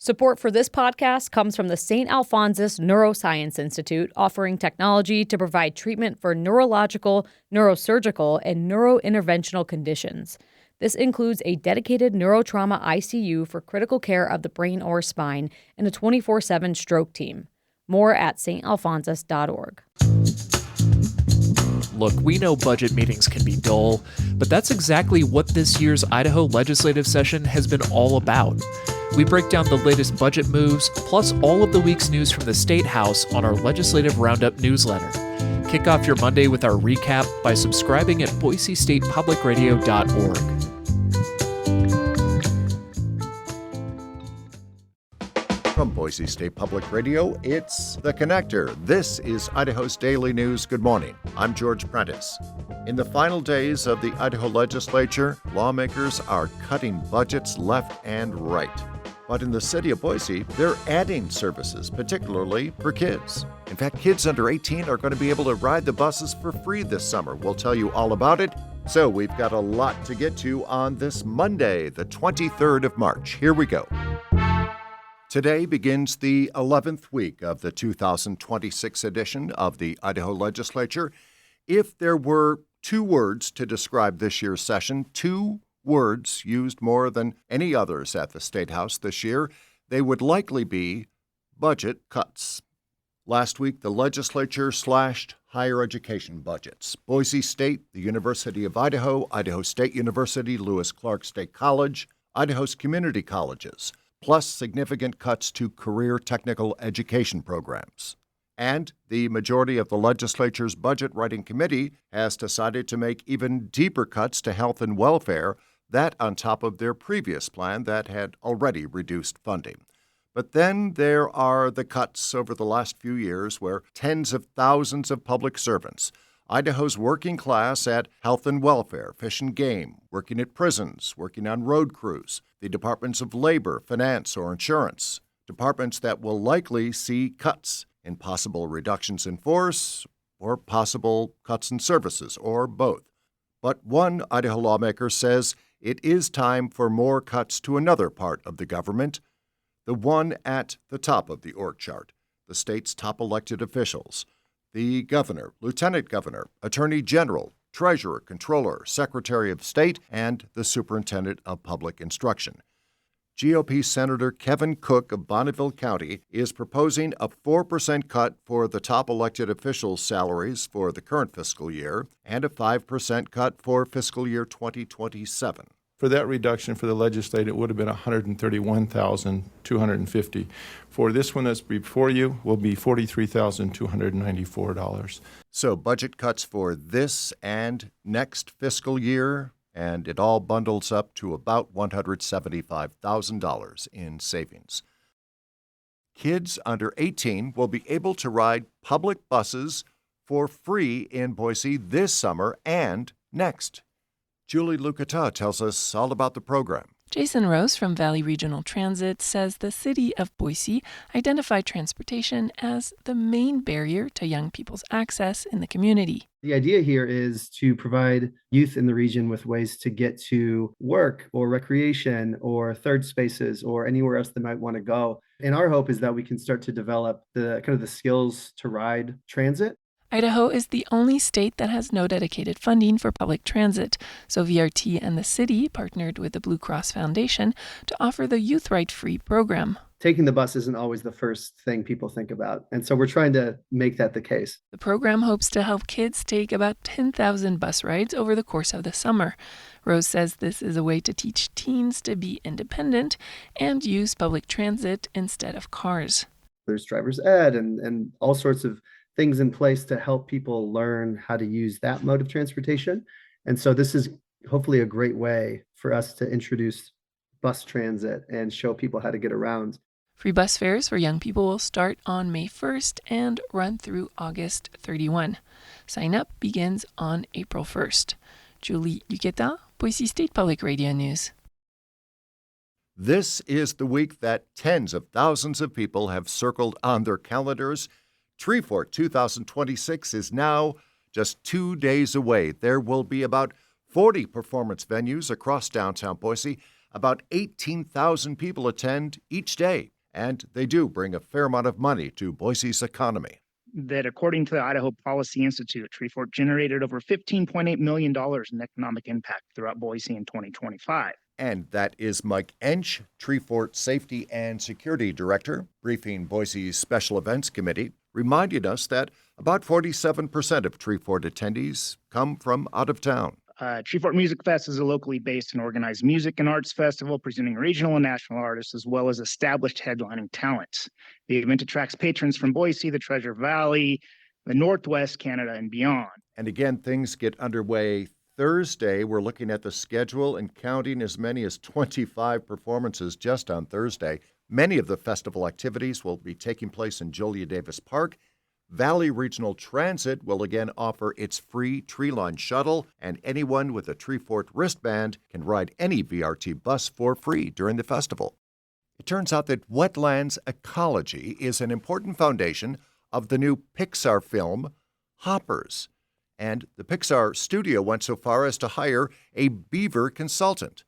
Support for this podcast comes from the St. Alphonsus Neuroscience Institute, offering technology to provide treatment for neurological, neurosurgical, and neurointerventional conditions. This includes a dedicated neurotrauma ICU for critical care of the brain or spine and a 24/7 stroke team. More at stalphonsus.org. Look, we know budget meetings can be dull, but that's exactly what this year's Idaho legislative session has been all about. We break down the latest budget moves, plus all of the week's news from the State House on our Legislative Roundup newsletter. Kick off your Monday with our recap by subscribing at boisestatepublicradio.org. From Boise State Public Radio, it's The Connector. This is Idaho's Daily News. Good morning. I'm George Prentice. In the final days of the Idaho legislature, lawmakers are cutting budgets left and right. But in the city of Boise, they're adding services, particularly for kids. In fact, kids under 18 are going to be able to ride the buses for free this summer. We'll tell you all about it. So we've got a lot to get to on this Monday, the 23rd of March. Here we go. Today begins the 11th week of the 2026 edition of the Idaho legislature. If there were two words to describe this year's session, two words used more than any others at the State House this year, they would likely be budget cuts. Last week, the legislature slashed higher education budgets. Boise State, the University of Idaho, Idaho State University, Lewis Clark State College, Idaho's community colleges, plus significant cuts to career technical education programs. And the majority of the legislature's budget writing committee has decided to make even deeper cuts to health and welfare, that on top of their previous plan that had already reduced funding. But then there are the cuts over the last few years where tens of thousands of public servants, Idaho's working class at health and welfare, fish and game, working at prisons, working on road crews, the departments of labor, finance, or insurance, departments that will likely see cuts in possible reductions in force or possible cuts in services, or both. But one Idaho lawmaker says it is time for more cuts to another part of the government, the one at the top of the org chart, the state's top elected officials, the governor, lieutenant governor, attorney general, treasurer, controller, secretary of state, and the superintendent of public instruction. GOP Senator Kevin Cook of Bonneville County is proposing a 4% cut for the top elected officials' salaries for the current fiscal year and a 5% cut for fiscal year 2027. For that reduction for the legislature, it would have been $131,250. For this one that's before you will be $43,294. So budget cuts for this and next fiscal year, and it all bundles up to about $175,000 in savings. Kids under 18 will be able to ride public buses for free in Boise this summer and next. Julie Lucata tells us all about the program. Jason Rose from Valley Regional Transit says the city of Boise identified transportation as the main barrier to young people's access in the community. The idea here is to provide youth in the region with ways to get to work or recreation or third spaces or anywhere else they might want to go. And our hope is that we can start to develop the skills to ride transit. Idaho is the only state that has no dedicated funding for public transit, so VRT and the city partnered with the Blue Cross Foundation to offer the Youth Ride Free program. Taking the bus isn't always the first thing people think about, and so we're trying to make that the case. The program hopes to help kids take about 10,000 bus rides over the course of the summer. Rose says this is a way to teach teens to be independent and use public transit instead of cars. There's driver's ed and all sorts of things in place to help people learn how to use that mode of transportation. And so this is hopefully a great way for us to introduce bus transit and show people how to get around. Free bus fares for young people will start on May 1st and run through August 31. Sign up begins on April 1st. Julie Lucata, Boise State Public Radio News. This is the week that tens of thousands of people have circled on their calendars. Treefort 2026 is now just 2 days away. There will be about 40 performance venues across downtown Boise, About 18,000 people attend each day, and they do bring a fair amount of money to Boise's economy. That according to the Idaho Policy Institute, Treefort generated over $15.8 million in economic impact throughout Boise in 2025. And that is Mike Ench, Treefort Safety and Security Director, briefing Boise's Special Events Committee, reminding us that about 47% of Treefort attendees come from out of town. Treefort Music Fest is a locally based and organized music and arts festival presenting regional and national artists as well as established headlining talents. The event attracts patrons from Boise, the Treasure Valley, the Northwest, Canada, and beyond. And again, things get underway Thursday. We're looking at the schedule and counting as many as 25 performances just on Thursday. Many of the festival activities will be taking place in Julia Davis Park. Valley Regional Transit will again offer its free tree-line shuttle, and anyone with a Treefort wristband can ride any VRT bus for free during the festival. It turns out that wetlands ecology is an important foundation of the new Pixar film, Hoppers. And the Pixar studio went so far as to hire a beaver consultant,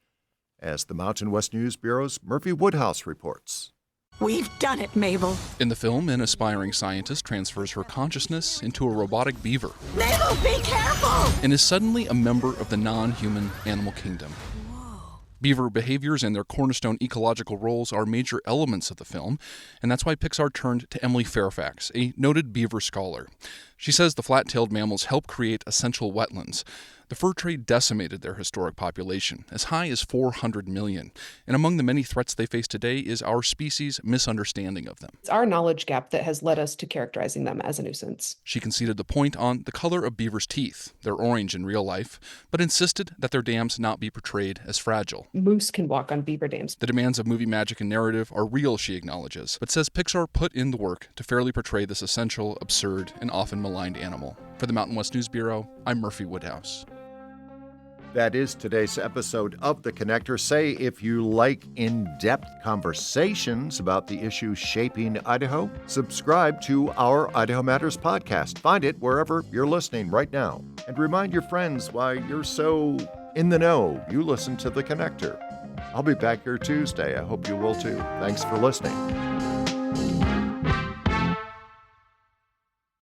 as the Mountain West News Bureau's Murphy Woodhouse reports. We've done it, Mabel. In the film, an aspiring scientist transfers her consciousness into a robotic beaver Mabel, be careful! and is suddenly a member of the non-human animal kingdom. Beaver behaviors and their cornerstone ecological roles are major elements of the film, and that's why Pixar turned to Emily Fairfax, a noted beaver scholar. She says the flat-tailed mammals help create essential wetlands. The fur trade decimated their historic population, as high as 400 million, and among the many threats they face today is our species' misunderstanding of them. It's our knowledge gap that has led us to characterizing them as a nuisance. She conceded the point on the color of beavers' teeth. They're orange in real life, but insisted that their dams not be portrayed as fragile. Moose can walk on beaver dams. The demands of movie magic and narrative are real, she acknowledges, but says Pixar put in the work to fairly portray this essential, absurd, and often maligned animal. For the Mountain West News Bureau, I'm Murphy Woodhouse. That is today's episode of The Connector. Say if you like in-depth conversations about the issues shaping Idaho, subscribe to our Idaho Matters podcast. Find it wherever you're listening right now. And remind your friends why you're so in the know. You listen to The Connector. I'll be back here Tuesday. I hope you will too. Thanks for listening.